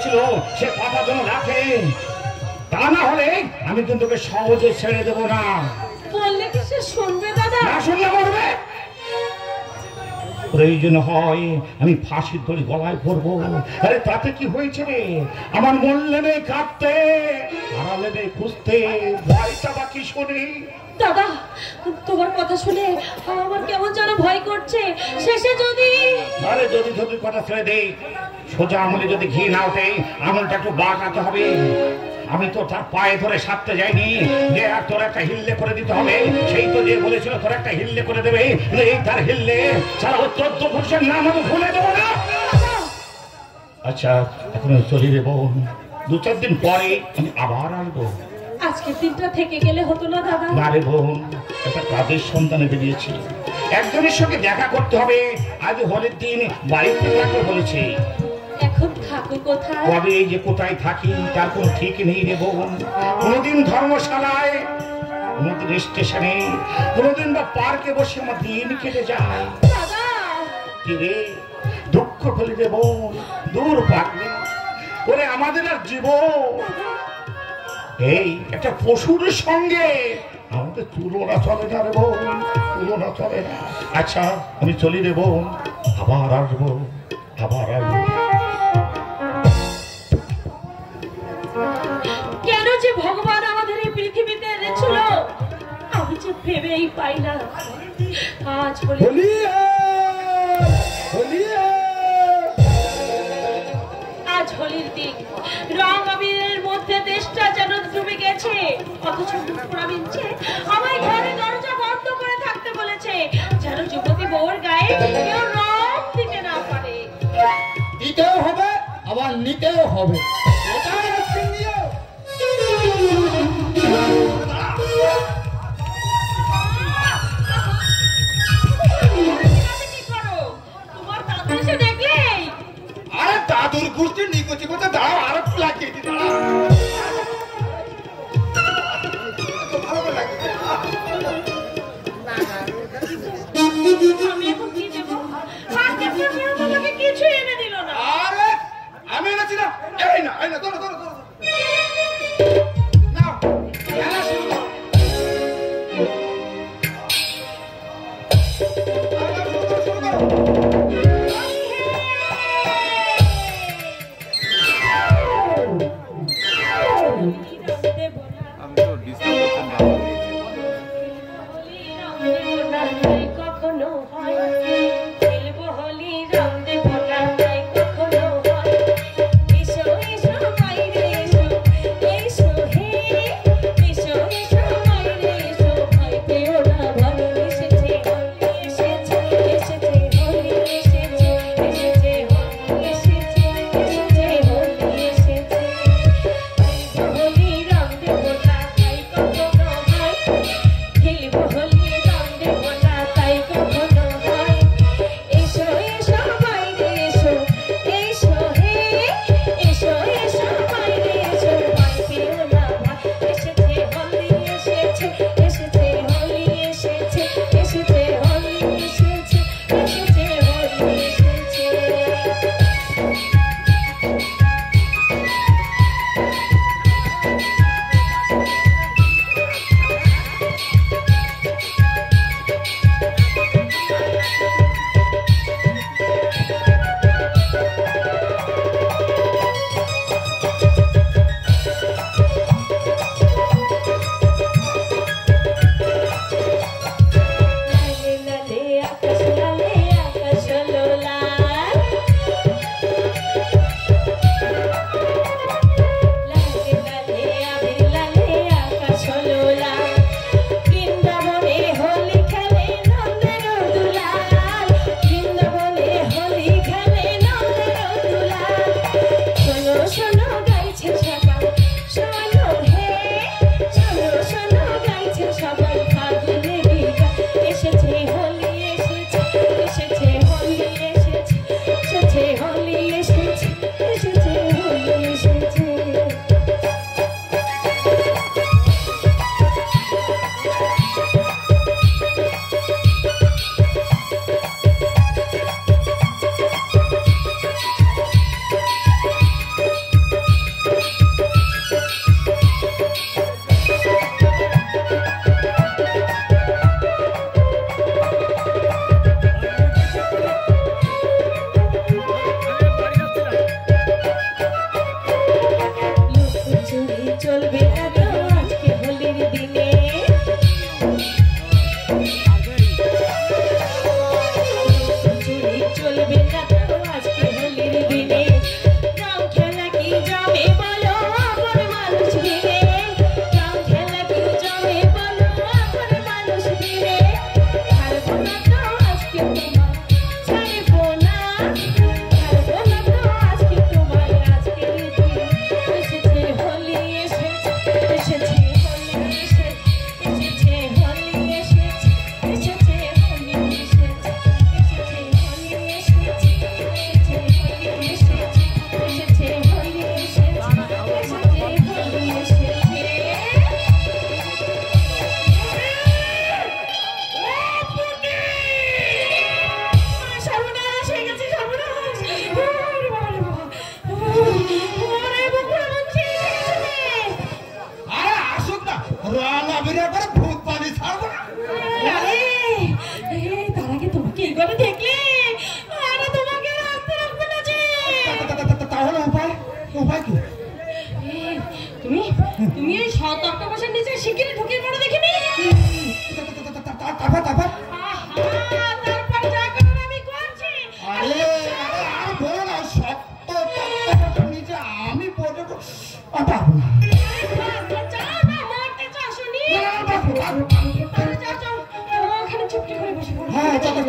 ছিল সে কথা যেন রাখে, তা না হলে আমি কিন্তু তোকে সহজে ছেড়ে দেবো না। বললে কি সে শুনবে দাদা? না শুনলে মরবে। প্রয়োজন হয় আমি ফাঁসির দড়ি গলায় পরবো। আরে তাতে কি হয়েছে রে? আমার মরলে নেই কাঁদতে, হারালে নেই খুঁজতে, ভয়টা বা কি শুনি। দাদা তোমার কথা শুনে আমার কেমন যেন ভয় করছে। শেষে যদি আরে যদি যদি কথা ছেড়ে দেই, সোজা আঙুলে যদি ঘি না ওঠে, আঙুলটা একটু বাঁকাতে হবে। আমি তো তার পায়ে ধরে সারতে যাইনি যে আর তোর একটা হিল্লে করে দিতে হবে। সেই তো যে বলেছিল তোর একটা হিল্লে করে দেবে, এই তার হিল্লে সারা 14 পুরুষের নাম আমি ভুলে দেবো না। আচ্ছা এখন চলে দেবো, 2-4 দিন পরে আমি আবার আসবো। আজকের দিনটা থেকে গেলে হতো না দাদা? না রে বোন, একটা কাজের সন্ধানে বেরিয়েছি, একজনের সঙ্গে দেখা করতে হবে। আজ হোলির দিন বাড়িতে থাকতে বলেছে। এখন থাকো কোথায়? কবে এই যে কোথায় থাকি তার কোনো ঠিক নেই রে বোন। কোনোদিন ধর্মশালায়, কোনোদিন স্টেশনে, কোনোদিন বা পার্কে বসে আমার দিন কেটে যায়। দাদা কি রে, দুঃখ ফেলে রে বোন, দূর পাগলে ওরে আমাদের আর জীবন এই একটা পশুর সঙ্গে আমাদের তুলনা চলে না রে বোন, তুলনা চলে না। আচ্ছা আমি চলি রে বোন, আবার আসবো, আবার আসবো। কেন যে ভগবান আমাদের এই পৃথিবীতে এনেছিল আমি যে ভেবেই পাই না। আজ আজ হোলির দিন, রং আবিরের মধ্যে দেশটা যেন ডুবে গেছে, অথচ প্রবীণছে আমায় ঘরে দরজা বন্ধ করে থাকতে বলেছে, যেন যুবতী বউর গায়ে কেউ রং দিতে না পারে। দিতেও হবে আবার নিতেও হবে, এটাই হচ্ছে নিয়ম। আরে দাদুর কুস্তি নিকুচি করতে দাঁড়াও, আর একটু লাগিয়ে দিতে আমি এখন কি দেবো? আমাকে কিছু এনে দিল না। আরে আমি এনেছি না, এই না এই না, ধরো ধরো ধরো নাও, খেলা শুরু করো। কখনো হয় খেলবো হোলি, রং দেব না তাই কখনো হয়। এসো এসো বাইরে এসো, এসো হে এসো এসো বাইরে এসো, ভয় পেও না ভালো এসেছে হোলি এসেছে, এসেছে হোলি এসেছে, এসেছে হোলি এসেছে, এসেছে হোলি এসেছে। হোলি রং দেব না তাই কখনো হয়। তক্তপোষের নিচে শিগগিরই ঢুকিয়ে পড়ো দেখিনি। তারপর তারপর তারপর যা করার আমি করছি। আরে আর বলো না, শক্ত তক্তপোষের নিচে আমি পড়ে তো পারবো না। যাও না, মারতে চাও শুনি। পারবো। যাও যাও, ওখানে চুপটি করে বসে পড়ো। হ্যাঁ চলো।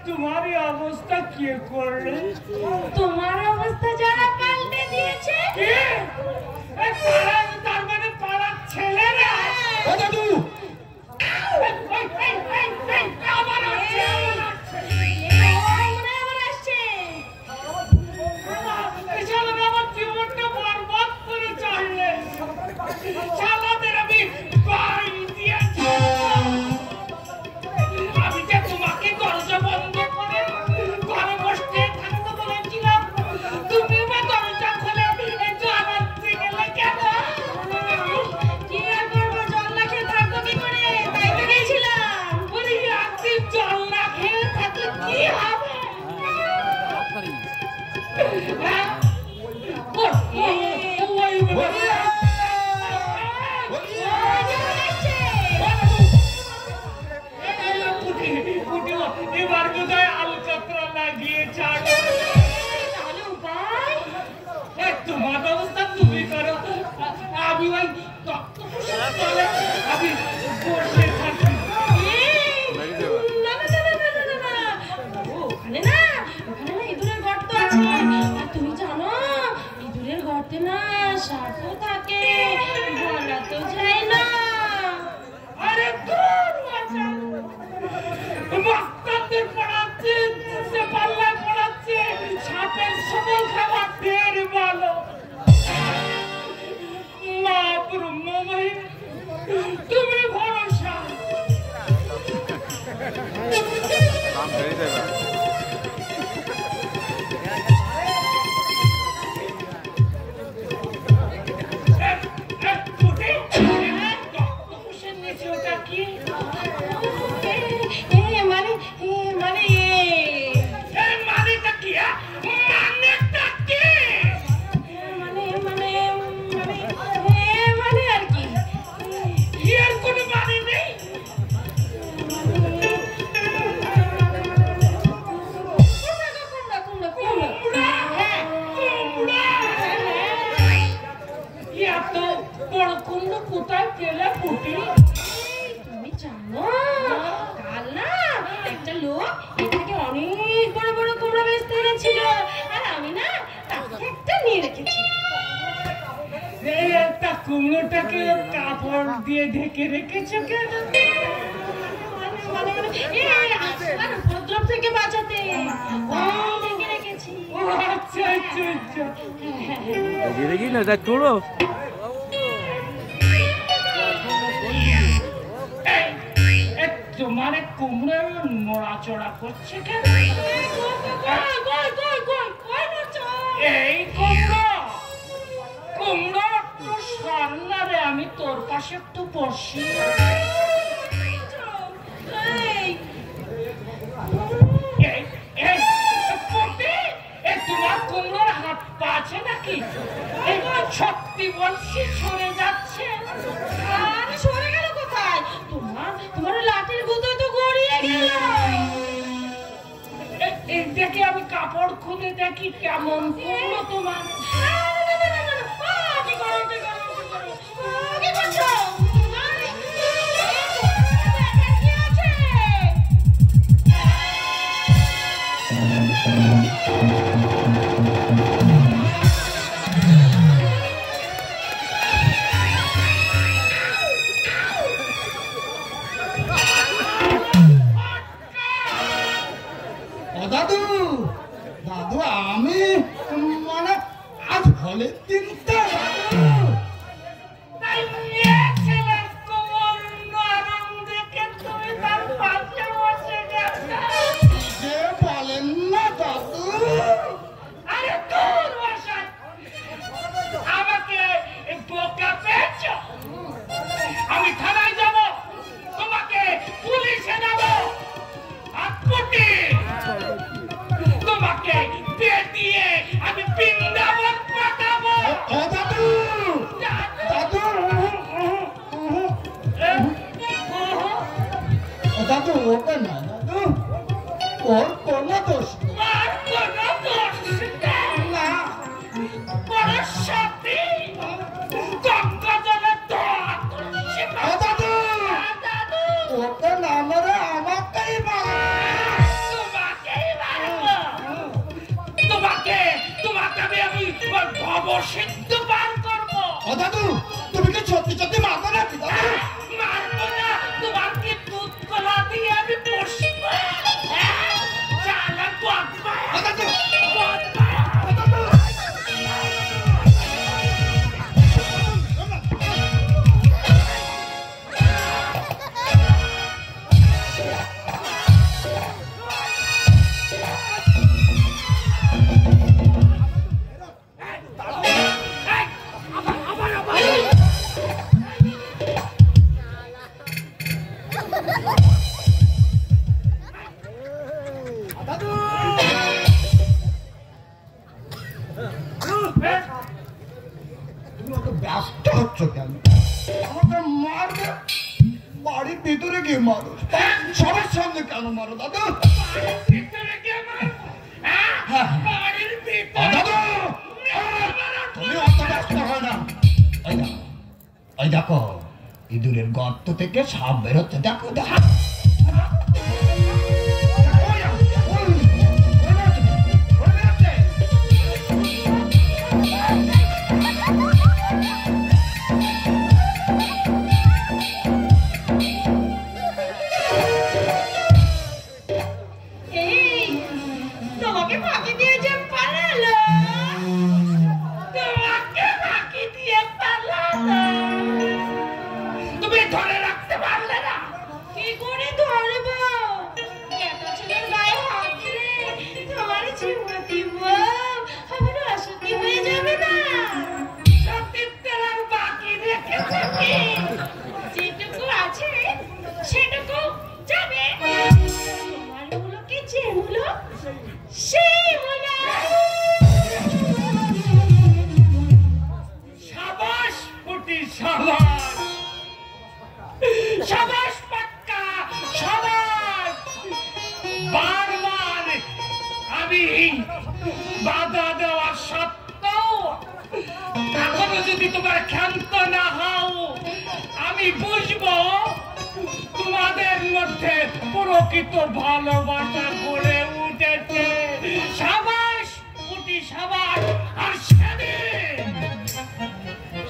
तुम्हारी अवस्था क्या कर रहे? तुम्हारा अवस्था जरा पाल्टे दिएছে তার মানে পাড়ার ছেলেরা ও দাদু আমার আসছে আমার জীবনটা বরবাদ করে চাইলে চালাদের আমি বাড়ি দিয়েছি। আমি যে তোমাকে দরজা বন্ধ করে ঘরে বসতে থাকতে বলেছিলাম, তুমি বা দরজা খুলে জানাতে গেলে কেন? কি আর করবো, জল না খেয়ে থাকবো কি করে, তাই তো গেছিলাম। বলি একদিন জল না খেয়ে থাকলে কি হবে? হ্যাঁ? এবার বোধহয় আলু চক্রা লাগিয়ে ছাড়। তাহলে উপায় তোমার ব্যবস্থা তুমি করো, আমি ওই তক্তপোষের তলে আমি বসে থাকি। ওখানে না ইঁদুরের গর্ত আছে। আর তুমি জানো ইঁদুরের গর্তে না সাপও থাকে, বলা তো যায় না। আরে দূর বাঁচাও, মাস্টারদের পড়াচ্ছে, সে পাল্লায় পড়াচ্ছে, সাপের সবল খাবার ঢের ভালো। মা ব্রহ্মময়ী, তুমি ভরসা। তক্তপোষের নিচে ওটা কি? মানেটা কি? মানেটা কি? আর কি এর কোনো মানে নেই। এত বড় কুমড়ো কোথায় পেলে ফুটি? তুমি জানো কাল না একটা লোক এটাকে অনেক বড় বড় কুমড়ো বেচতে এনেছিল, আর আমি না তাকে একটা নিয়ে রেখেছি। এই একটা কুমড়োটাকে কাপড় দিয়ে ঢেকে রেখেছো কেন? আসবার উপদ্রব থেকে বাঁচাতে ঢেকে রেখেছি। ও আচ্ছা আচ্ছা আচ্ছা। দেখি না যা ছোড়ো তোমার কুমড়ো নড়াচড়া করছে কেন? এই কুমড়ো তো সরনা রে, আমি তোর পাশে একটু বসি। কাপড় খুলে দেখি কেমন করলো তোমার। কি করো কি করো কি করো কি করছো? দাদু দাদু আমি মানে আজ হলে তিনটা বলেন না দাদু। আরে তোর বাসা আমাকে বোকা পেয়েছ। আমি থানায় যাব, তোমাকে পুলিশে দেব, তোমাকে পেটিয়ে আমি বৃন্দাবন পাঠাবো। ও দাদু দাদু ও দাদু ওকে না দাদু, ওর কোনো দোষ আর কোনো দোষ না। বড় সত্যি গঙ্গা জলে দোয়া করছে না। ও দাদু দাদু ওকে না মেরে আমাকেই মারা। তোমাকে আমি ভব সিদ্ধ পার করবো। ও দাদু তুমি কি সত্যি সত্যি মারবে নাকি দাদু? মারবো না, তোমাকে দুধ কলা দিয়ে আমি বসবো। চালাক বদমাশ। ও দাদু ব্যস্ত হচ্ছে কেন? আমাকে মারবে, বাড়ির ভিতরে গিয়ে মারো, সবার সামনে কেন মারো দাদু? ভিতরে গিয়ে মারবো? বাড়ির ভিতরে? দাদু তুমি অত ব্যস্ত হয় না। ওই দেখো ইঁদুরের গর্ত থেকে সাপ বেরোচ্ছে, দেখো দেখো। তোমাকে ফাঁকি দিয়ে যে পালালো, তোমাকে ফাঁকি দিয়ে পালালো। তুমি ধরে রাখতে পারলে না। কি করে ধরবো? এত ছেলের গায়ে হাত দিলে তোমার জীবন দিব, আমার অসুখী হয়ে যাবে না? সতীত্বের আর বাকি রেখেছে কি? যেটুকু আছে সেটুকু যাবে। তোমার হলো কি যে হলো সেই হলো। সাবাস পুটি, সাবাস সাবাস পাক্কা, সাবাস। বারবার আমি বাধা দেওয়া সত্ত্বেও এখনো যদি তোমার ক্ষান্ত না হও, আমি বুঝবো তোমাদের মধ্যে প্রকৃত ভালোবাসা গড়ে উঠেছে। সাবাস পুটি, সাবাস। আর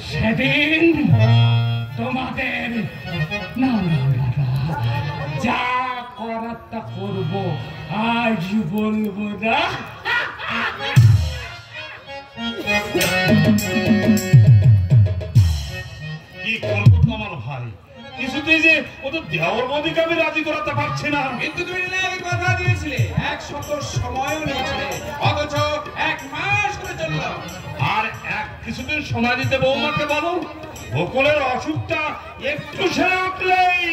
সেদিন তোমাদের না না না না, যা করার তা করবো, আজ বলবো না। কি করবো তোমার ভাই, কিছুতেই যে ওদের দেওয়ার বদিকে আমি রাজি করাতে পারছি না। কিন্তু তুমি আগে কথা দিয়েছিলে, এক সপ্তাহ সময়ও নিয়েছিলে, অথচ 1 মাস করে চলল। আর কিছুদিন সময় দিতে বৌমাকে বলো, বকুলের অসুখটা একটু সেরে উঠলেই।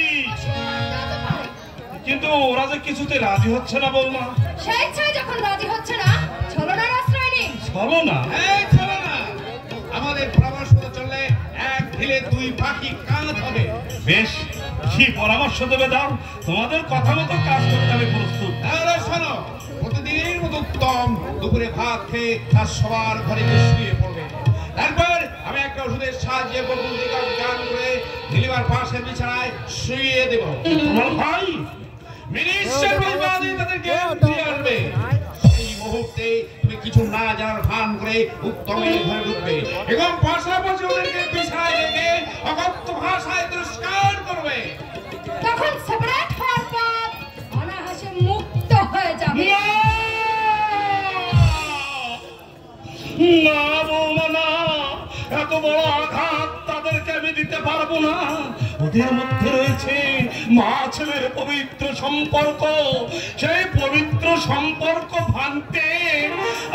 কিন্তু ওরা যে কিছুতে রাজি হচ্ছে না বৌমা। স্বেচ্ছায় যখন রাজি হচ্ছে না, ছলনার আশ্রয় নেই। চলো না, এই চলো না, আমাদের পরামর্শ মতো চললে 1 ঢিলে 2 পাখি কাঁধ হবে। বেশ, কি পরামর্শ দেবে দাও, তোমাদের কথা মতো কাজ করতে আমি প্রস্তুত। তাহলে শোনো, প্রতিদিন উত্তম দুপুরে ভাত খেয়ে তার সবার ঘরে গিয়ে শুয়ে পড়বে। তারপর আমি একটা ওষুধের সাহায্যে বকুল দিকে গান করে নীলিমার পাশের বিছানায় শুয়ে দেব। তোমার ভাই মিনিস্টার পরিবাদী তাদের জ্ঞান ফিরে আসবে। সেই মুহূর্তে তুমি কিছু না জানার ভান করে উত্তমের ঘরে ঢুকবে এবং পাশাপাশি ওদেরকে বিছানায় রেখে অকথ্য ভাষায় তিরস্কার করবে। তখন সেপারেট হওয়ার পর অনায়াসে মুক্ত হয়ে যাবে। না বৌমা না, এত বড় আঘাত তাদেরকে আমি দিতে পারবো না। ওদের মধ্যে রয়েছে মা ছেলের পবিত্র সম্পর্ক। সেই পবিত্র সম্পর্ক ভাঙতে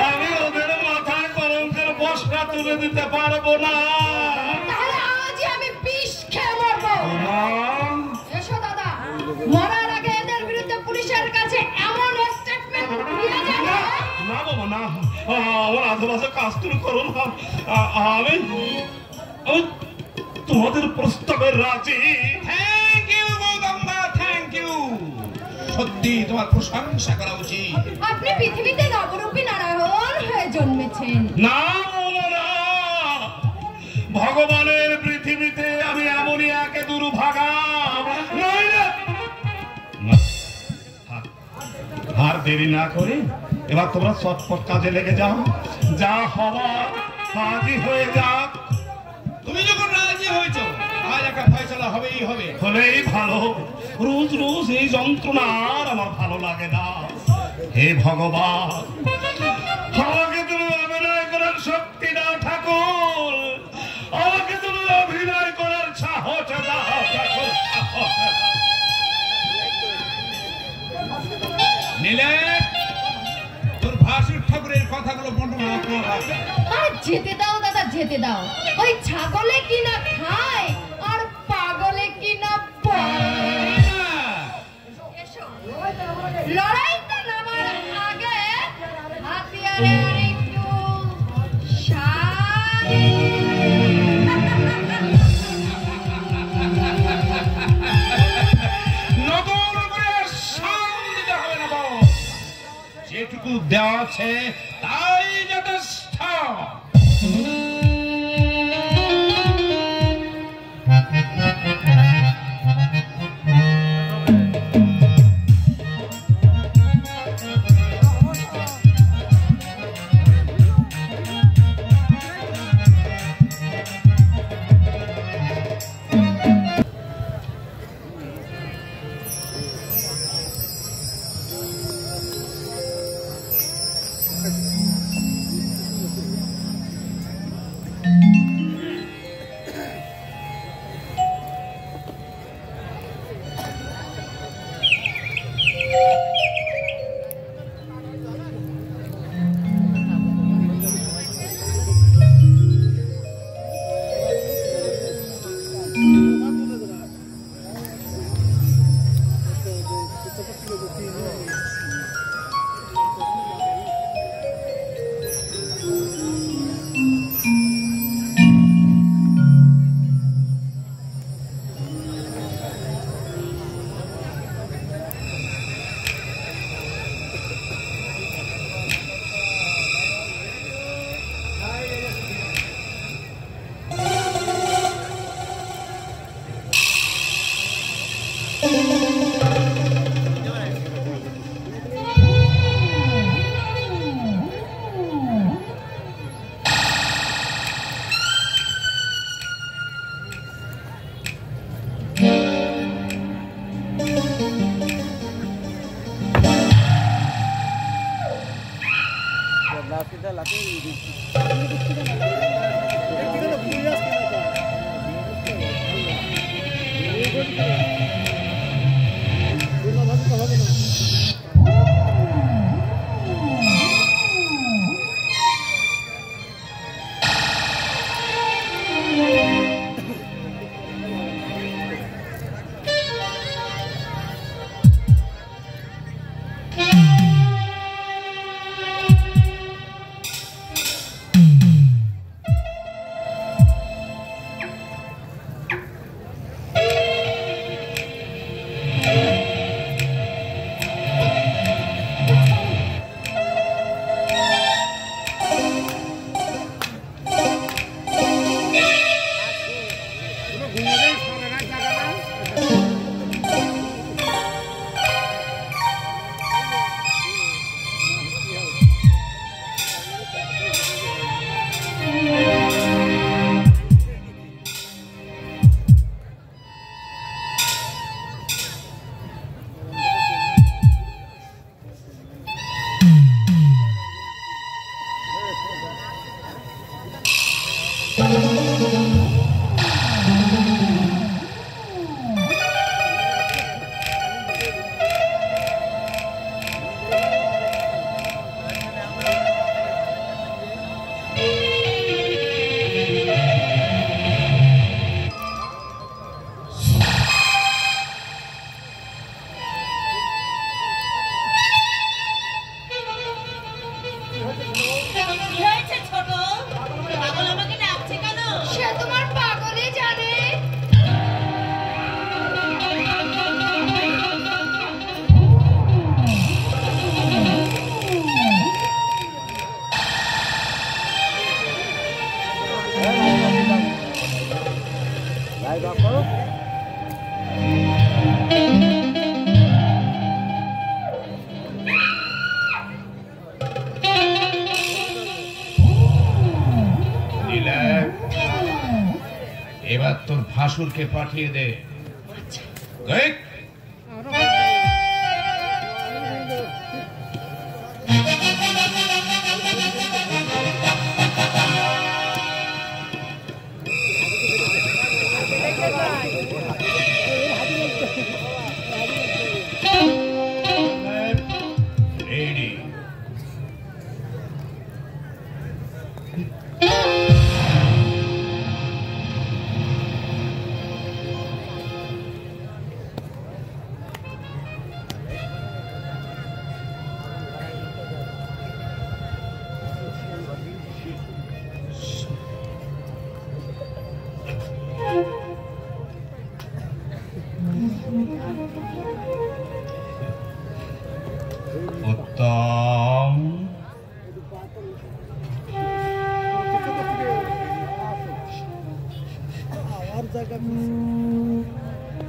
আমি ওদের মাথায় কলঙ্কের বস্তা তুলে দিতে পারবো না। তাহলে আজই আমি বিষ খেয়ে মরবো। এসো দাদা, মরার আগে এদের বিরুদ্ধে পুলিশের কাছে এমন স্টেটমেন্ট দিয়ে যাবে। না বাবা না, আমার আশেপাশে কাজ তুল করো না। আমি তোমাদের প্রস্তাবে রাজি। থ্যাংক ইউ গৌতমদা, থ্যাংক ইউ। সত্যি তোমার প্রশংসা করা উচিত। আপনি পৃথিবীতে নবরূপী নারায়ণ হয়ে জন্মেছেন। না বাবা না, ভগবানের পৃথিবীতে আমি এমনই একে দুর্ভাগা। আর দেরি না করে এবার তোমরা চটপট কাজে লেগে যাও। যা হওয়ার আজই হয়ে যাক। তুমি যখন রাজি হয়েছো, আজ একটা ফয়সালা হবেই হবে। হলেই ভালো। রোজ রোজ এই যন্ত্রণা আর আমার ভালো লাগে না। হে ভগবান, আমাকে তুমি অভিনয় করার শক্তি দাও ঠাকুর। আমাকে তুমি অভিনয় করার সাহস দাও ঠাকুর, সাহস দাও। নীলে, তোর ভাসুর ঠাকুরের কথাগুলো বর্ণনা করা। আর যেতে দাও দাদা, যেতে দাও। ওই ছাগলে কি না খায় আর পাগলে কি না পায়। এসো, লড়াইতে নামার আগে হাতিয়ারে আর একটু নতুন করে শান দিতে হবে না বাবা। যেটুকু দেওয়া আছে তাই যথেষ্ট। ভাসুরকে পাঠিয়ে দে। Good? Ready. উত্তম,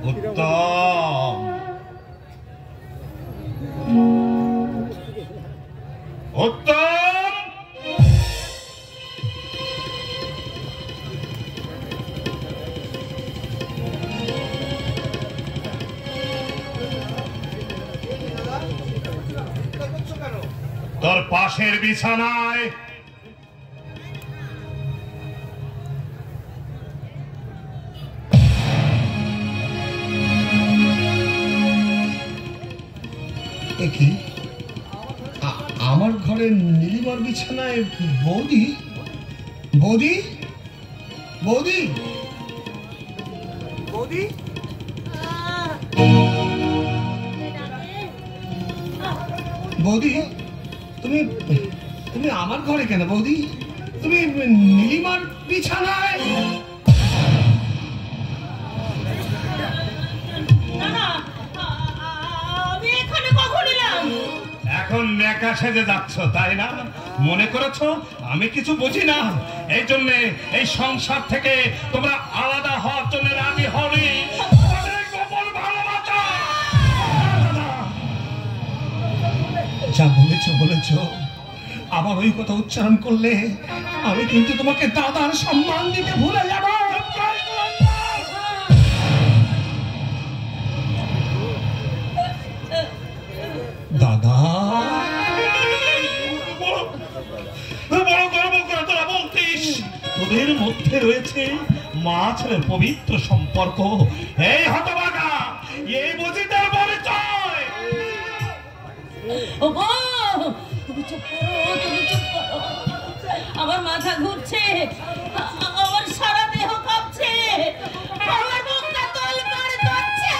উত্তম, উত্তম। তোর পাশের বিছানায় কি আমার ঘরে নীলিমার বিছানায় বৌদি? বৌদি? বৌদি? বৌদি? বৌদি, তুমি তুমি আমার ঘরে কেন বৌদি? তুমি নীলিমার বিছানায়? এখন নেকা সেজে যাচ্ছ তাই না? মনে করেছো আমি কিছু বুঝি না, এই জন্য এই সংসার থেকে তোমরা আলাদা হওয়ার জন্য রাজি হওনি। যা বলেছ বলেছ, আবার ওই কথা উচ্চারণ করলে আমি কিন্তু তোমাকে দাদার সম্মান দিতে ভুলে যাব। দাদা, বড় গর্ব করে তোরা বলতিস তোদের মধ্যে রয়েছে মা ছেলের পবিত্র সম্পর্ক। এই হতভাগা, এই বুঝি তার পরিচয়? তুমি চুপ করো, তুমি চুপ করো। আমার মাথা ঘুরছে, আমার সারা দেহ কাঁপছে, আমার বুকটা তোলপাড় করছে,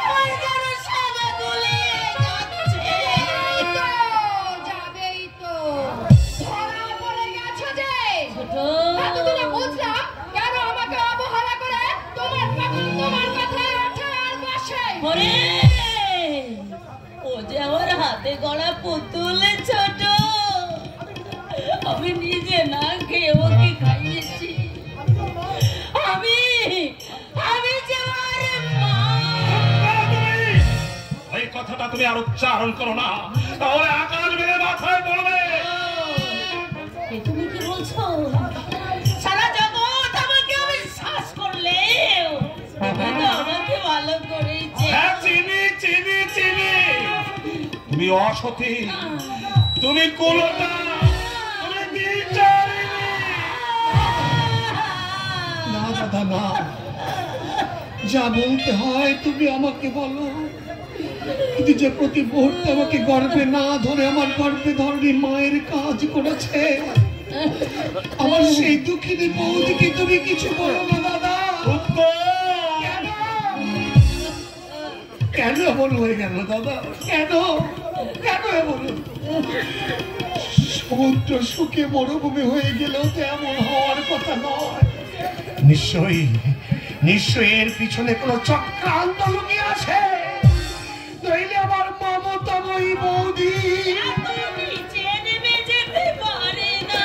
আমার যেন সারা গলে যাচ্ছে। যাবেই তো, ধরা পড়ে গেছো যে। ছোট, এতদিনে বুঝলাম কেন আমাকে অবহেলা করে তোমার কথায় ওঠে আর বসে। ওরে, ও যে আমার হাতে গড়া পুতুল ছোট, আমি নিজে না খেয়ে ওকে খাইয়েছি। আমি যে ওর মা। এই কথাটা তুমি আর উচ্চারণ করো না, তাহলে আকাশ ভেঙে মাথায় পড়বে। এ তুমি কি বলছো? সারা জগৎ আমাকে অবিশ্বাস করলেও তুমি তো আমাকে ভালো করেছে। হ্যাঁ, চিনি চিনি চিনি। তুমি অসতী, তুমি কুলটা, তুমি বিচারিণী। না দাদা না, যা বলতে হয় তুমি আমাকে বলো। কিন্তু যে প্রতি মুহূর্তে আমাকে গর্বে না ধরে আমার গর্বে ধরনি মায়ের কাজ করেছে, আমার সেই দুঃখিনী বৌদিকে তুমি কিছু বলো না দাদা। কেন এমন হয়ে গেল দাদা? কেন কেন এমন? সমুদ্র শুকে মরুভূমি হয়ে গেলেও তো এমন হওয়ার কথা নয়। নিশ্চয়ই নিশ্চয়ই এর পিছনে কোনো চক্রান্ত লুকিয়ে আছে, নইলে আমার মমতাময়ী বৌদি নিচে নেমে যেতে পারে না।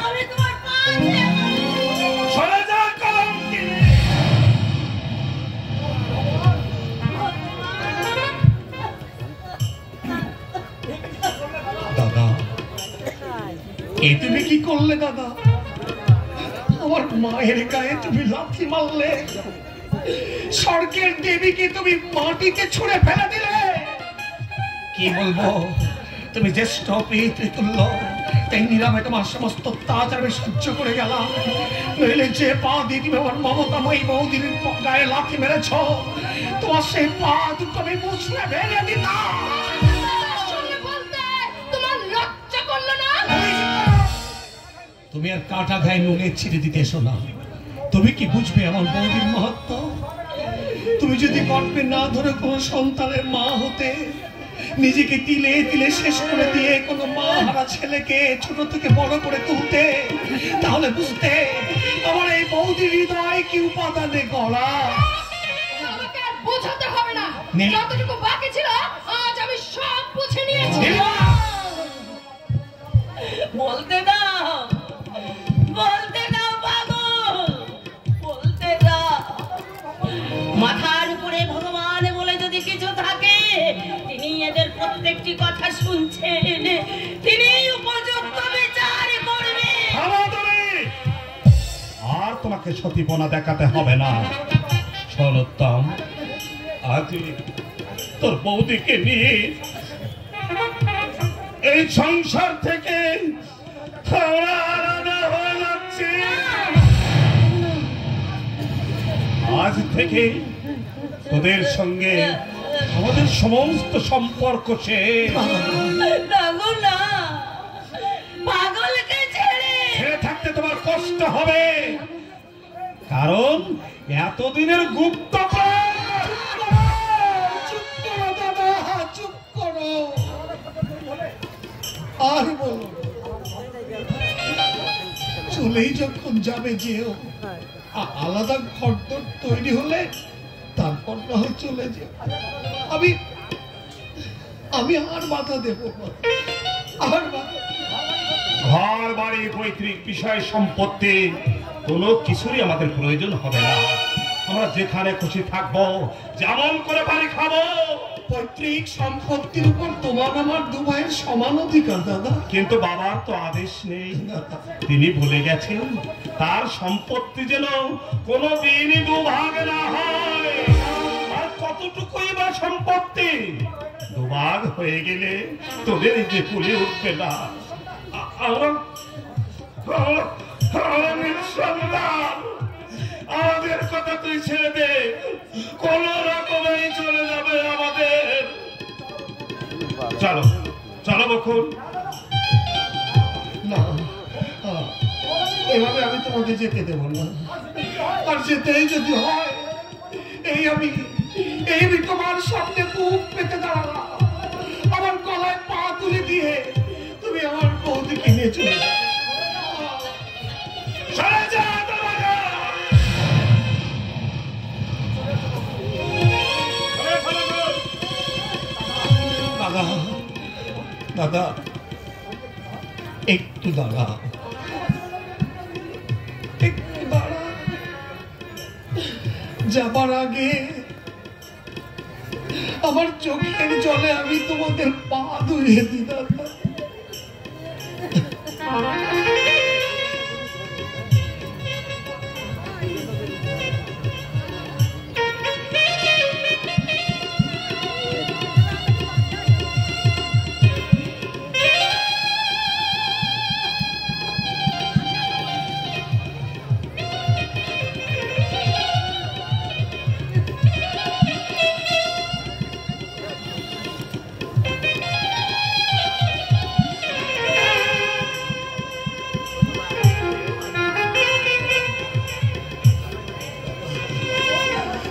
আমি তোমার পাশে। সরে যা কলঙ্কিনী। দাদা, এ তুমি কি করলে দাদা? আমার মায়ের গায়ে তুমি লাথি মারলে, স্বর্গের দেবীকে তুমি মাটিতে ছুঁড়ে ফেলে দিলে। কি বলবো, তুমি জ্যেষ্ঠ পিতৃতুল্য, তাই নিরামে তোমার সমস্ত অত্যাচার আমি সহ্য করে গেলাম। নইলে যে পা দিয়ে তুমি আমার মমতাময়ী বৌদির গায়ে লাথি মেরেছ, তোমার সেই পা দুটো আমি মুছড়ে ভেঙে দিতাম। তুমি আর কাটা গায়ে নুনে ছিঁড়ে দিতে এসো না। তুমি কি বুঝবে আমার বৌদির মাহাত্ম? তুমি যদি গর্বে না ধরে কোনো সন্তানের মা হতে, নিজেকে তিলে তিলে শেষ করে দিয়ে কোনো মা হারা ছেলেকে ছোট থেকে বড় করে তুলতে, তাহলে বুঝতে আমার এই বৌদির হৃদয় কি উপাদানে গড়া। আমাকে আর বোঝাতে হবে না, যতটুকু বাকি ছিল আজ আমি সব বুঝে নিয়েছি। বলতে দাও, বলতে দাও পাগল, বলতে দাও। মাথার উপরে ভগবান বলে যদি কিছু থাকে, তিনি এদের প্রত্যেকটি কথা শুনছেন, তিনি উপযুক্ত বিচার করবেন। আর তোমাকে সতীপনা দেখাতে হবে না। সরোত্তম, আজ তোর বৌদিকে নিয়ে এই সংসার থেকে আলাদা হয়ে যাচ্ছে। আজ থেকে তোদের সঙ্গে আমাদের সমস্ত সম্পর্ক শেষ। না, পাগলকে ছেড়ে থাকতে তোমার কষ্ট হবে, কারণ এতদিনের গুপ্ত চুপ করো দাদা, চুপ করো। আর বলো, চলেই যখন যাবে যেও, আলাদা ঘর তৈরি হলে তারপর না হয় চলে যেও। আমি আর বাধা দেব না, আর বাধা। ঘর বাড়ি পৈতৃক বিষয় সম্পত্তি কোনো কিছুরই আমাদের প্রয়োজন হবে না। আমরা যেখানে খুশি থাকবো, যেমন করে বাড়ি খাবো। পৈতৃক সম্পত্তির উপর তোমার আমার দু ভাইয়ের সমান অধিকার দাদা। কিন্তু বাবার তো আদেশ নেই, তিনি ভুলে গেছেন তার সম্পত্তি যেন কোনো দিনই দুভাগ না হয়। আর কতটুকুই বা সম্পত্তি, দুভাগ হয়ে গেলে তোদের যে কুলে উঠবে না। আমাদের কথা তুই ছেড়ে দে, কোন রকমেই চলে যাবে আমাদের। চলো চলো বকুল। না, এভাবে আমি তোমাকে যেতে দেবো না। আর যেতেই যদি হয়, এই আমি তোমার সামনে বুক পেতে দাঁড়ালাম, আমার গলায় পা তুলে দিয়ে তুমি আমার বৌদিকে নিয়ে চলে যাও। দাদা, দাদা একটু দাঁড়া, একটু দাঁড়া। যাবার আগে আমার চোখের জলে আমি তোমাদের পা ধুয়ে দিই দাদা।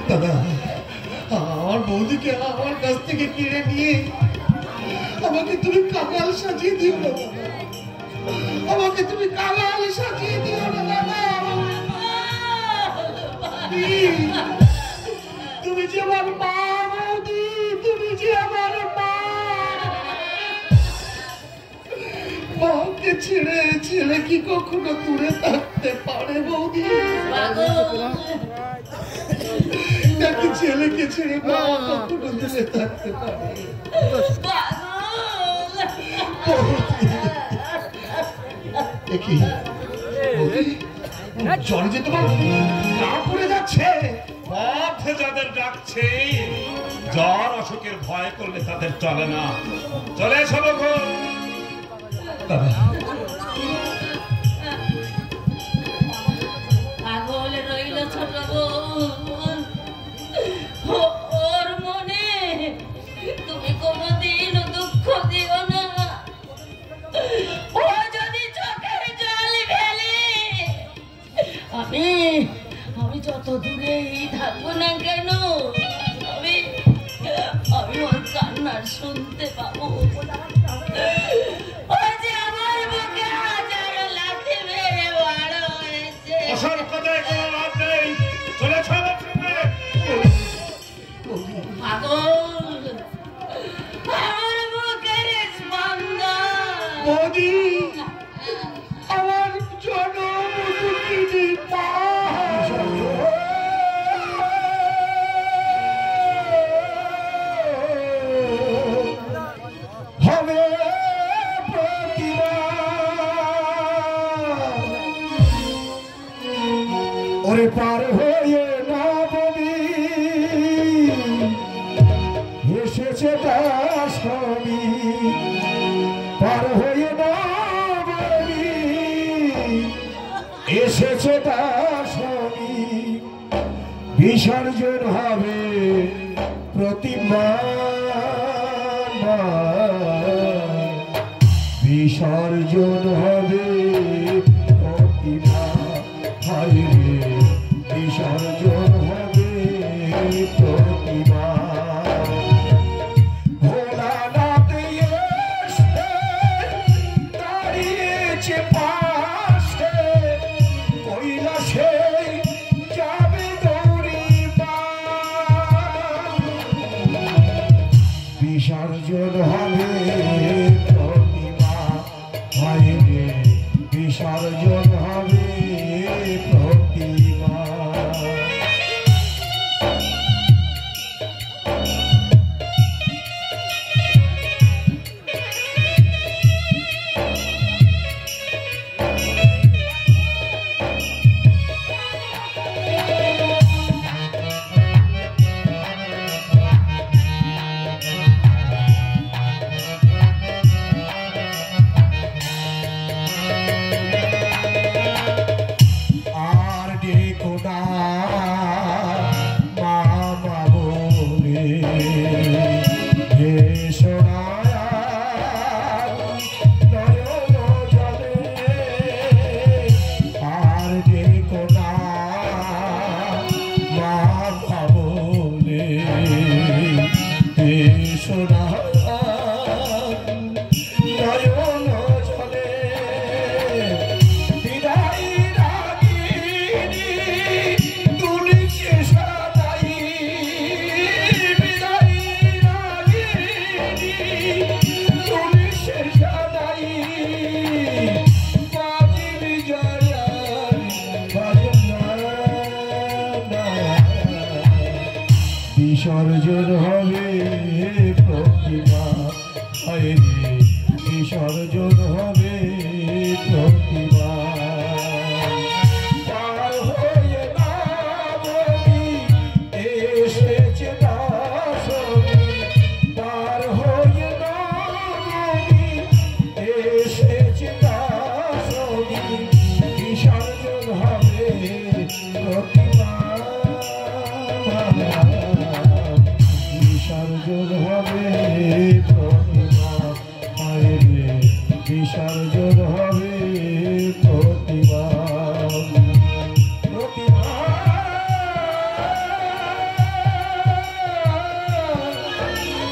দাদা, আমার বৌদিকে আমার কাছ থেকে কিনে নিয়ে আমাকে তুমি কাঙাল সাজিয়ে দিও না দাদা, আমাকে তুমি কাঙাল সাজিয়ে দিও না দাদা। তুমি যে আমার মা বৌদি, তুমি যে আমার মা। মাকে ছেড়ে ছেলে কি কখনো দূরে থাকতে পারে বৌদি? নাকি ছেলেকে ছেড়ে মা কখনো দূরে থাকতে পারে? দেখি জল যে তোমার গা পড়ে যাচ্ছে। পথে যাদের ডাকছে জ্বর অসুখের ভয় করলে তাদের চলে না। চলে সব পাগল রইল ছোট ওর মনে তুমি কোনোদিন দুঃখ দিও না। ও যদি চোখের জল ফেলে আমি যত দূরেই থাকবো না কেন আমি ওর কান্নার শুনতে পাবো। ও যে আমার বুকে হাজারো লাথি মেরে বড় হয়েছে। পাগল আমার বুকের স্পন্দন আমার জনমুখী পা হবে ওরে পার হয়ে নবমী এসেছে দশমী, পার হয়ে নবমী এসেছে দশমী, বিসর্জন হবে প্রতিমা, বিসর্জন হবে প্রতিমা, হায় রে বিসর্জন হবে প্রতিমা। ভোলানাথ এসে দাঁড়িয়েছে পাশে, কৈলাসে যাবে দৌড়িবা, বিসর্জন হবে প্রতিমা, হায় রে বিসর্জন হবে প্রতিমা। বিসর্জন হবে প্রতিমা, হায় রে বিসর্জন হবে প্রতিমা। পার হয়ে নবমী এসেছে দশমী, পার হয়ে নবমী এসেছে দশমী, বিসর্জন হবে প্রতিমা, বিসর্জন হবে প্রতিমা, হায় রে বিসর্জন হবে প্রতিমা, প্রতিমা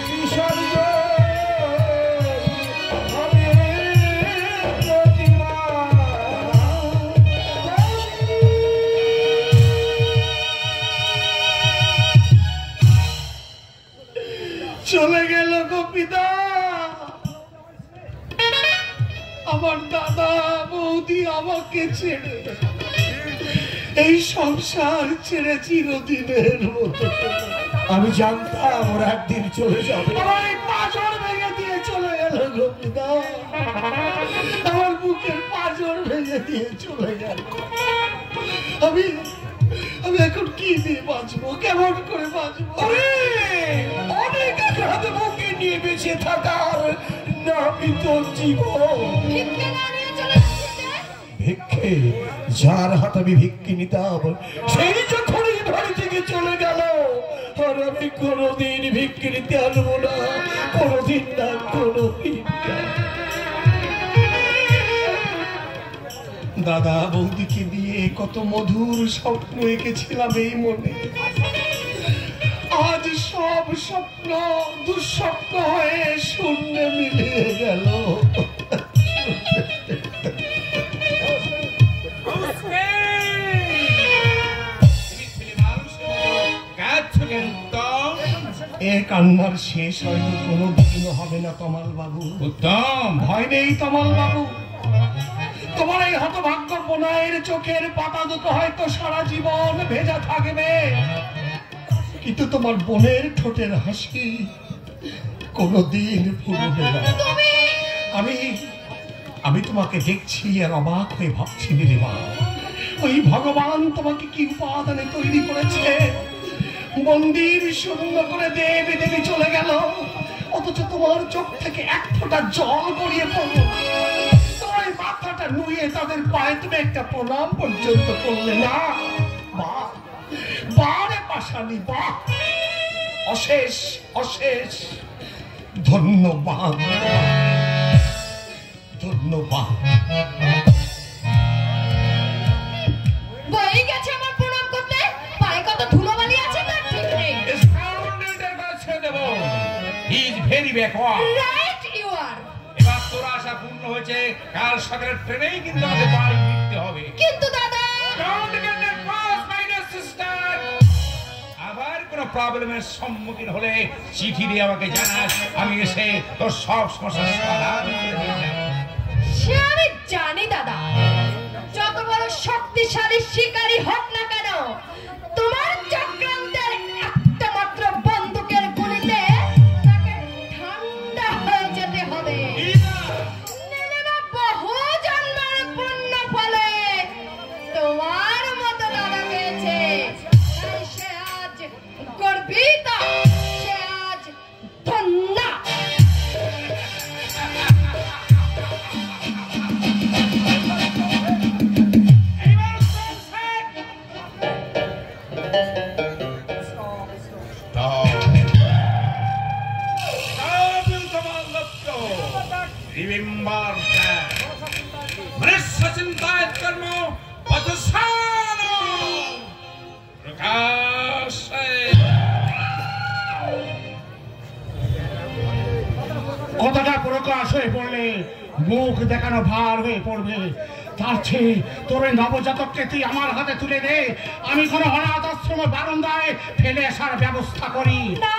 বিসর্জন হবে প্রতিমা। চলে গেল গোপিতা, আমার দাদা বৌদি আমাকে ছেড়ে এই সংসার ছেড়ে চিরদিনের মতো। আমি জানতাম ওরা একদিন চলে যাবে, আমার পাঁজর ভেঙে দিয়ে চলে গেল গোপিতা, আমার বুকের পাঁজর নজর ভেঙে দিয়ে চলে গেল। আমি আমি এখন কি দিয়ে বাঁচবো, কেমন করে বাঁচবো? অনেক আঘাত বুকে নিয়ে বেঁচে থাকার নামই তো জীবন। ভিক্ষে না নিয়ে চলে যাচ্ছে। ভিক্ষে যার হাত আমি ভিক্ষে নিতাম সেই যখনই বাড়ি থেকে চলে গেল, আর আমি কোনোদিন ভিক্ষে নিতে আনবো না, কোনোদিন না, কোনোদিন না। দাদা বৌদিকে দিয়ে কত মধুর স্বপ্ন এঁকেছিলাম এই মনে, আজ সব স্বপ্ন দুঃস্বপ্ন হয়ে শূন্যে মিলিয়ে গেল। এ কান্নার শেষ হয়তো কোনোদিনও হবে না তমাল বাবু। উত্তম, ভয় নেই তমাল বাবু, তোমার এই হতভাগ্য বোনের চোখের পাতা দুটো হয়তো সারা জীবন ভেজা থাকবে, কিন্তু তোমার বোনের ঠোঁটের হাসি কোনোদিন ফুরবে না। আমি তোমাকে দেখছি আর অবাক হয়ে ভাবছি দিদিমা, ওই ভগবান তোমাকে কি উপাদানে তৈরি করেছে। মন্দির শূন্য করে দেবী দেবী চলে গেল, অথচ তোমার চোখ থেকে এক ফোঁটা জল গড়িয়ে পড়লো। তোমার এই মাথাটা নুয়ে তাদের পায়ে তুমি একটা প্রণাম পর্যন্ত করলে না। বাহ বারে পাশালি, বাহ, অশেষ অশেষ ধন্যবাদ, ধন্যবাদ। বই গেছে আমার প্রণাম করতে, পায়ে কত ধুলোবালি আছে তার ঠিক নেই। Very backward. Right you are. এবার তোর আশা পূর্ণ হয়েছে, কাল সকালের ট্রেনেই কিন্তু আমাদের বাড়ি ফিরতে হবে। কিন্তু দাদা, আবার কোন প্রবলেমের সম্মুখীন হলে চিঠি দিয়ে আমাকে জানাস, আমি এসে তোর সব সমস্যার সমাধান করে দেব। সে আমি জানি দাদা, যত বড় শক্তিশালী শিকারী হোক না কেন, তোমার চক্রান্তের একটা মাত্র বন্দুকের গুলিতে তাকে ঠান্ডা হয়ে যেতে হবে। বহু জন্মের পুণ্য ফলে তোমার মতো দাদা পেয়েছে, তাই সে আজ গর্বিত, সে আজ ধন্য। Remember that. Mrissa Chintayat Karmo Patasano Prakashe. কথাটা প্রকাশ হয়ে পড়লে মুখ দেখানো ভার হয়ে পড়বে, তার চেয়ে তোর নবজাতককে তুই আমার হাতে তুলে দে, আমি কোনো অনাথ আশ্রমের বারান্দায় ফেলে আসার ব্যবস্থা করি। না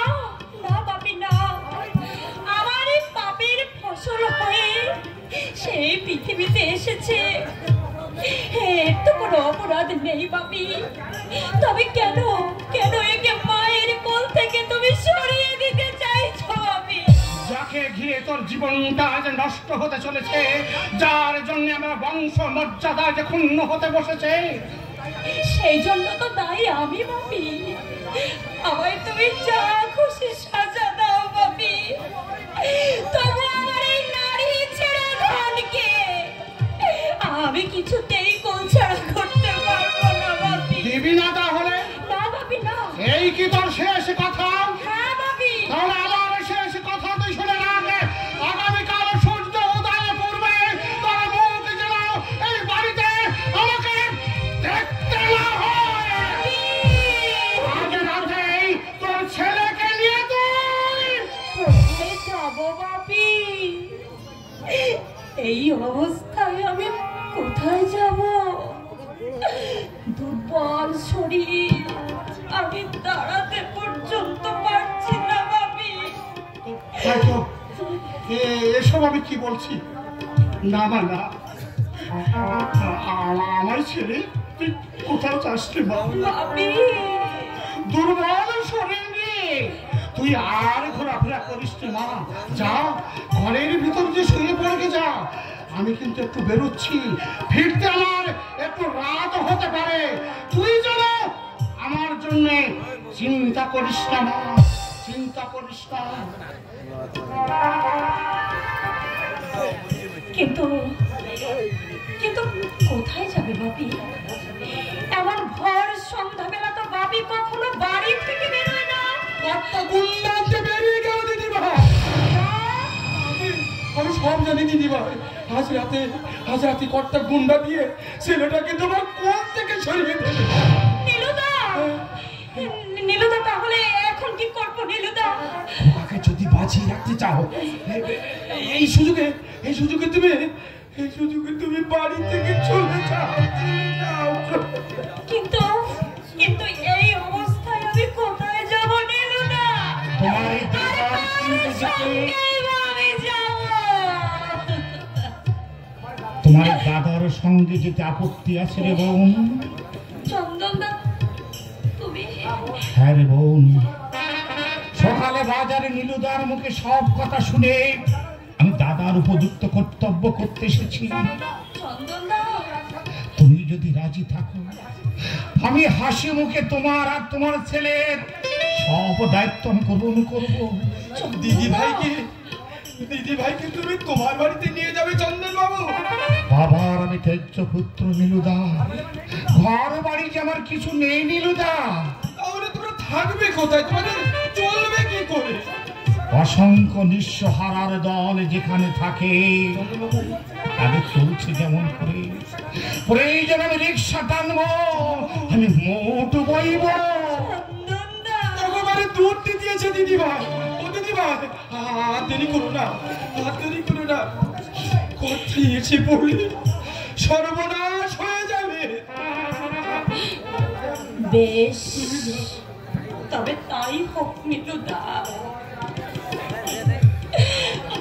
না বাপি না, আমার এই পাপের ফসল হয়ে সেই পৃথিবীতে এসেছে, এর তো কোনো অপরাধ নেই বাপি। তবে কেন কেন একে মায়ের কোল থেকে তুমি সরিয়ে দিতে চাইছো? আমি যাকে ঘিরে তোর জীবনটা আজ নষ্ট হতে চলেছে, যার জন্য আমার বংশ মর্যাদা যে ক্ষুণ্ণ হতে বসেছে, সেই জন্য তো দায়ী আমি বাপি। আমায় তুমি যা খুশি সাজা দাও বাপি, তবু আমার এই নারী ছেড়ে ধনকে আমি কিছুতেই কোল ছাড়া করতে পারবো না বাপি। দিবি না তাহলে? না বাপি না। এই কি তোর শেষ কথা? হ্যাঁ বাপি। তাহলে আমার শেষ কথা তুই শুনে রাখ, আগামীকাল সূর্য উদয়ের পূর্বে তোর মুখ যেন এই বাড়িতে আমাকে দেখতে না হয়। আজ রাতেই তোর ছেলেকে নিয়ে তুই কোথায় যাবো বাপি? এই অবস্থায় আমি কোথায় যাব? দুর্বল শরীর, আমি দাঁড়াতে পর্যন্ত পারছি না বাপি। এসব আমি কি বলছি? না না না, আমার ছেলে তুই কোথাও যাস না বাপি। দুর্বল শরীর নিয়ে তুই আর ঘোরাফেরা করিস না, যা ঘরের ভিতর যে শুয়ে পড়ে যা, আমি কিন্তু একটু বেরোচ্ছি, ফিরতে আমার একটু রাত হতে পারে। তুই যেন আমার জন্য চিন্তা করিস না মা, চিন্তা করিস না। কিন্তু কিন্তু কোথায় যাবে বাপি? এমন ভোর সন্ধ্যাবেলা তো বাপি কখনো বাড়ি থেকে বেরোয় না। কর্তা গুন্ডাতে বেরিয়ে গেল দিদিমা। আমি সব জানি দিদিমা। আজ রাতে কর্তা গুন্ডা দিয়ে ছেলেটাকে তোমার কোল থেকে সরিয়ে দেবে। নীলুদা, নীলুদা তাহলে এখন কি করবো নীলুদা? তোমাকে যদি বাঁচিয়ে রাখতে চাও, এই সুযোগে তুমি বাড়ি থেকে চলে যাও। কিন্তু কিন্তু এই অবস্থায় আমি কোথায় যাব নীলুদা? তোমার দাদার সঙ্গে যেতে আপত্তি আছে রে বোন? চন্দনদা তুমি? হ্যাঁ রে বোন, সকালে বাজারে নীলুদার মুখে সব কথা শুনে আমি দাদার উপযুক্ত কর্তব্য করতে এসেছি। চন্দনদা তুমি যদি রাজি থাকো, আমি হাসি মুখে তোমার আর তোমার ছেলের সব দায়িত্ব আমি গ্রহণ করবো। দিদি ভাইকে তুমি তোমার বাড়িতে নিয়ে যাবে চন্দন বাবু? বাবার আমি তেজ্য পুত্র নীলুদা, ঘর বাড়ি যে আমার কিছু নেই নীলুদা। তাহলে তোমরা থাকবে কোথায়? তোমাদের চলবে কি করে? অসংখ্য নিঃস্ব হারার দল যেখানে থাকে তাদের চলছে যেমন করে। প্রয়োজন আমি রিক্সা টানবো, আমি মোট বইব। তোমার দুধ দিয়েছে দিদি ভাই। ও দিদি ভাই, হাত দেরি করো না, কোথায় এসে পড়লে সর্বনাশ হয়ে যাবে। বেশ, তবে তাই হোক নীলুদা।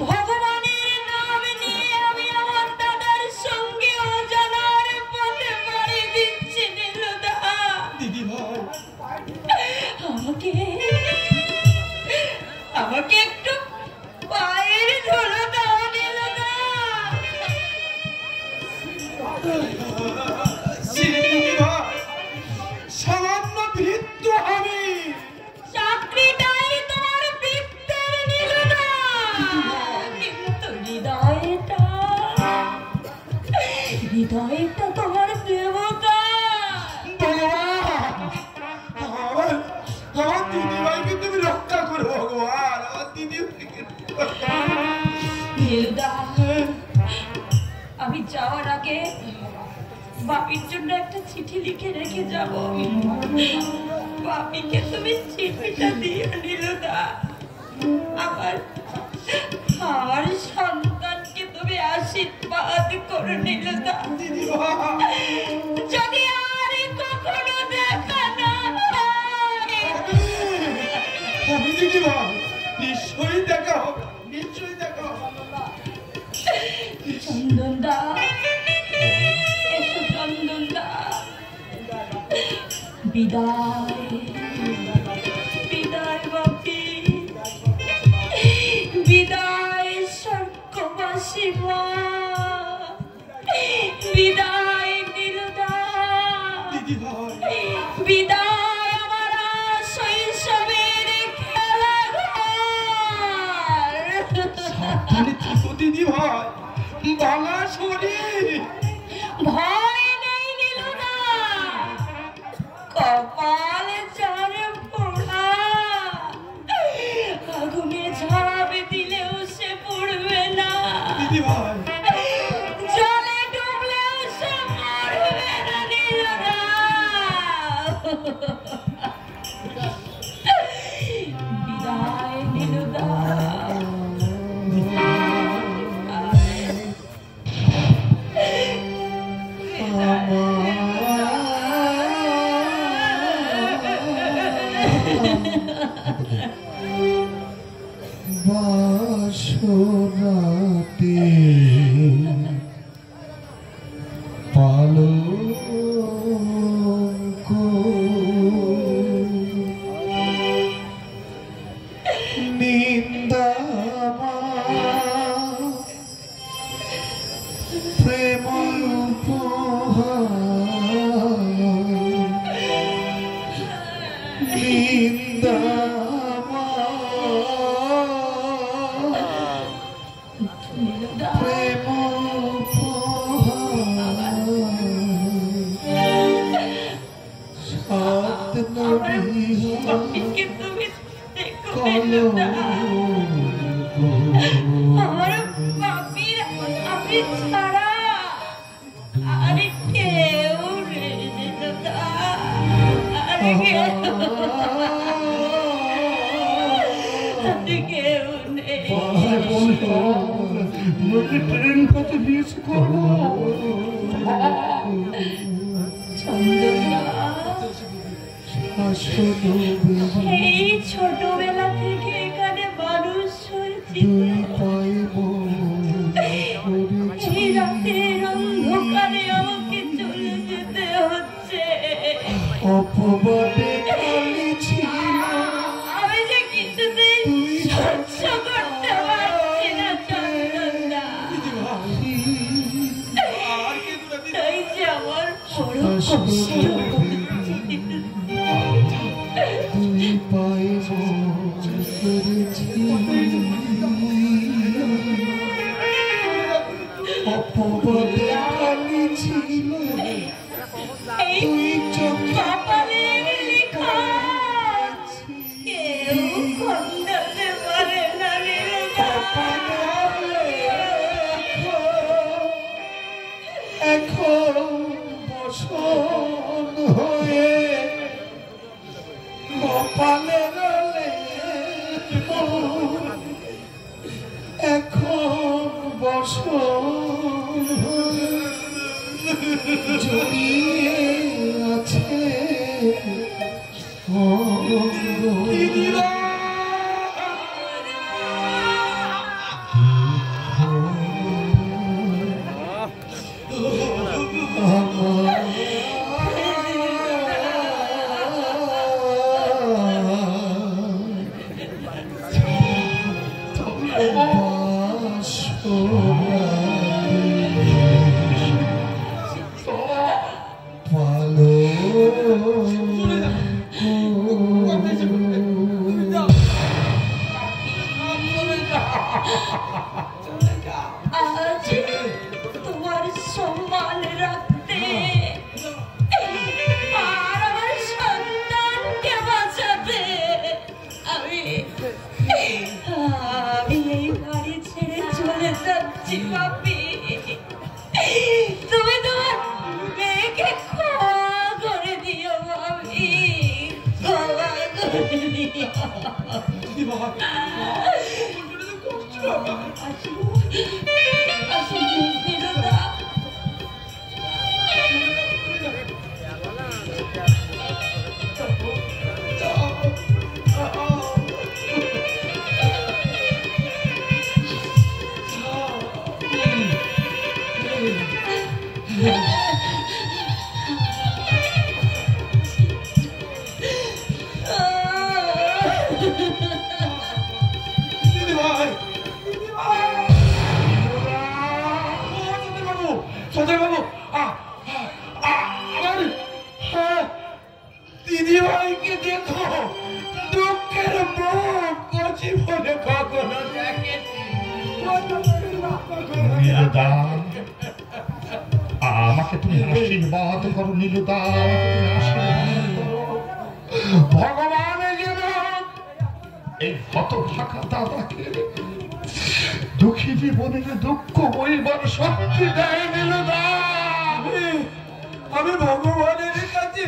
ভগবানের নাম নিয়ে আমি আমার দাদার সঙ্গে অজানার পথে পাড়ি দিচ্ছি নীলুদা। দিদি ভাই, আমাকে একটু পায়ের ধুলো দাও নীলুদা। দিদি ভাই, সামান্য ভৃত্য আমি। চাকরিটাই তোমার বৃত্তের নীলুদা, কিন্তু হৃদয়টা তোমার দেবতা। আমার দিদি ভাইকে তুমি রক্ষা করো ভগবান, আমার দিদি ভাইকে। নীলুদা, আমি যাওয়ার আগে বাপির জন্য একটা চিঠি লিখে রেখে যাব। বাপিকে তুমি চিঠিটা দিও নীলুদা। আমার সন্তানকে তুমি আশীর্বাদ করো নীলুদা। যদি আর কখনো দেখা না আমি দিদি ভাই, নিশ্চয়ই দেখা হবে, নিশ্চয়ই দেখা হবে। চন্দনদা, এসো চন্দনদা। বিদায় বিদায় বাপি, বিদায় স্বর্গবাসী মা, বিদায় নীলুদা, দিদি ভাই, বিদায় আমার শৈশবের খেলাঘর। সাবধানে থেকো দিদি ভাই, বালা শরীর। ভয় নেই নীলুদা, কপাল যার পোড়া, আগুনে ঝাঁপ দিলেও সে পড়বে না, দিদি ভাই, জলে ডুবলেও সে মরবে না নীলুদা। বিদায় নীলুদা। বাসনাতে পালঙ্ক নিন্দা প্রেম সাত নবী আমার বাপির আপনি ছাড়া আর কেউ নেই দাদা, আর কেউ নেই। ট্রেন কত মিস করবো এই ছোটবেলা থেকে এখানে মানুষ হয়েছি, এই রাতের অন্ধকারে আমাকে চলে যেতে হচ্ছে। আমি যে কিছুতেই সহ্য করতে পারছি না চন্দনা, তাই যে আমার বড় কষ্ট এই কপালের লেখা কেউ খণ্ডাতে পারে না রে। এখন বসন হয়ে কপালের লেখা এখন বসন হয়ে জড়িয়ে আছে আজ তোমার সম্মান রাখতে আর আমার সন্তানকে বাঁচাতে আমি এই বাড়ি ছেড়ে চলে যাচ্ছি বাপি। তুমি তোমার মেয়েকে ক্ষমা করে দিও বাপি, ক্ষমা করে দিও। দিদিভাইকে দেখো, দুঃখের মুখ জীবনে কখনো দেখেনি। আমাকে তুমি আশীর্বাদ করো নীলুদা, ভগবান যেন এই হতভাগা দাদাকে দুঃখী জীবনের দুঃখ বইবার শক্তি দেয় নীলুদা। আমি ভগবানের কাছে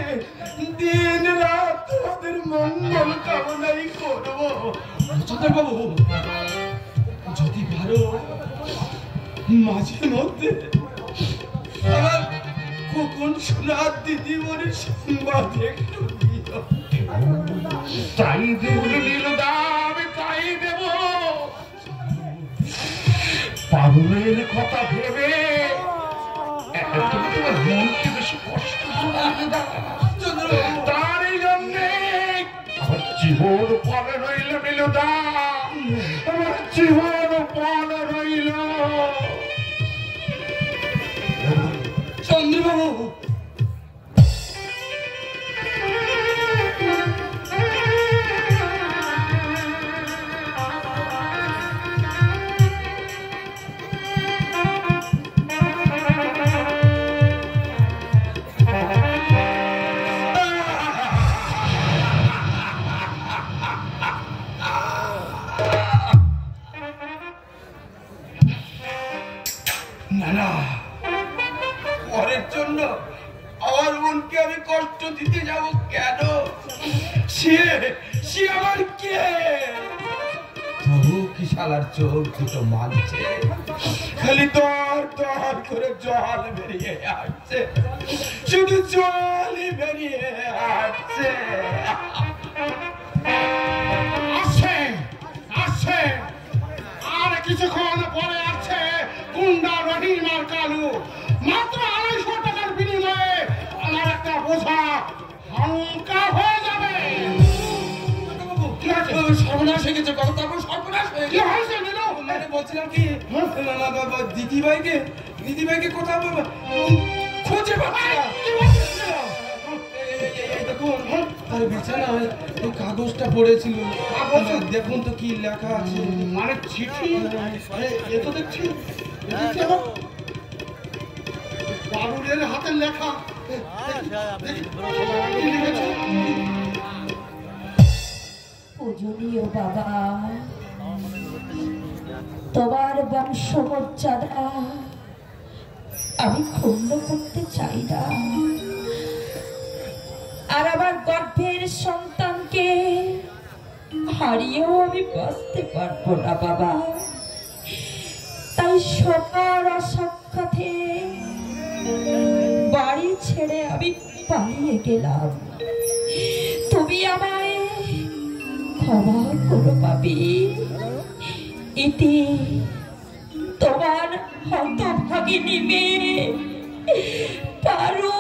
দিন রাত তোমাদের মঙ্গল কামনাই করবো। চন্দ্রবাবু, যদি পারো মাঝে মধ্যে আমার কখন শোনার দিদিমণির সংবাদ একটু দিও। তাই দেব নীলুদা, আমি তাই দেব। পারুলের কথা ভেবে তুমি তোমার মনকে বেশি কষ্ট তারই জন্যে আমার জীবন পরে রইল নীলুদা, আমার জীবন পরে রইল। চন্দ্রবাবু, সে আমার কে? তবু কি শালার চোখ দুটো মানছে, খালি দর দর করে জল বেরিয়ে আসছে, শুধু জলই বেরিয়ে আসছে। আসছে আসছে, আর কিছুক্ষণ পরে আসছে গুন্ডা রহিম আর কালু। মাত্র 250 টাকার বিনিময়ে আমার একটা বোঝা হালকা হয়ে যাবে। সর্বনাশ হয়ে গেছে, তারপর সর্বনাশ হয়ে কি হয়েছে নিলো? মানে বলছিলাম কি, দিদিভাইকে কোথাও খুঁজে পাচ্ছি না। দেখুন, তার বিছানায় এই কাগজটা পড়েছিল, দেখুন তো কি লেখা আছে। মানে চিঠি? এ তো দেখছি বাবুরের হাতের লেখা। পূজনীয় বাবা, তোমার বংশমর্যাদা আমি ক্ষুণ্ণ করতে চাই না, আর আমার গর্ভের সন্তানকে হারিয়েও আমি বাঁচতে পারবো না বাবা। তাই সবার সাক্ষাতে বাড়ি ছেড়ে আমি পালিয়ে গেলাম। তুমি আমায় ক্ষমা করো পাবি। ইতি তোমার হতভাগিনী মেয়ে পারু।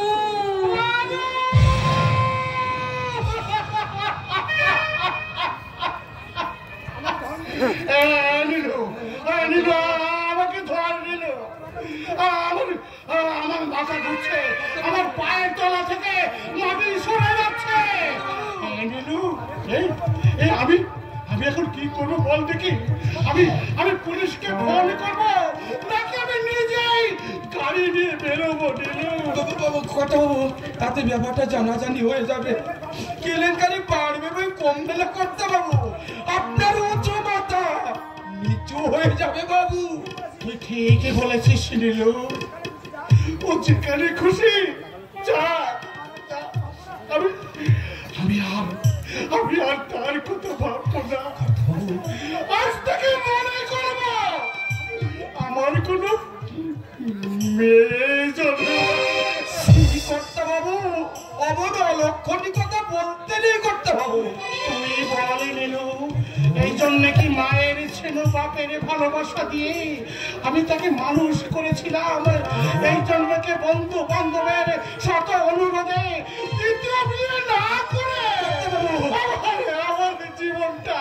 আমাকে ধর নিল, আমার মাথা ঘুরছে, আমার পায়ের তলা থেকে মাটি সরে যাচ্ছে। আমি এখন কি করবো বল দেখি? আমি পুলিশকে ফোন করবো নাকি আমি নিজেই গাড়ি নিয়ে বেরোবো? তাতে ব্যাপারটা জানাজানি হয়ে যাবে, কেলেঙ্কারি বাড়বে ভাই, কম বেলা করতে বাবু। আপনার উঁচু মাথা নিচু হয়ে যাবে বাবু। তুই ঠিকই বলেছিস নীলু, ও যেখানে খুশি যা। আমি আর তার কথা ভাববো না। আজ থেকে মনে করবো আমার কোনো মেয়ে জন্মে। কর্তা বাবু, অবধ অলক্ষণী কথা বলতে নেই কর্তা বাবু। তুই বলি নীলু, এই জন্য কি মায়ের ছিল বাপের ভালোবাসা দিয়ে আমি তাকে মানুষ করেছিলাম? এই জন্মকে বন্ধু বান্ধবের শত অনুরোধে দ্বিতীয় বিয়ে না করে আমার জীবনটা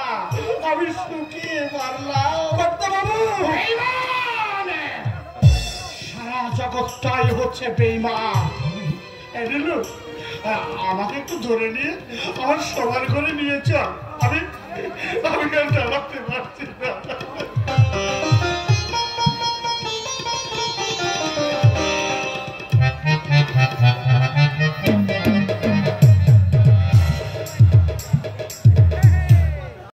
আমি শুকিয়ে মারলাম। কর্তা বাবু, সারা জগৎটাই হচ্ছে বেঈমান। নীলু, আমাকে একটু ধরে নিয়ে আমার সবার ঘরে নিয়ে চল। আমি আর দাঁড়াতে পারছি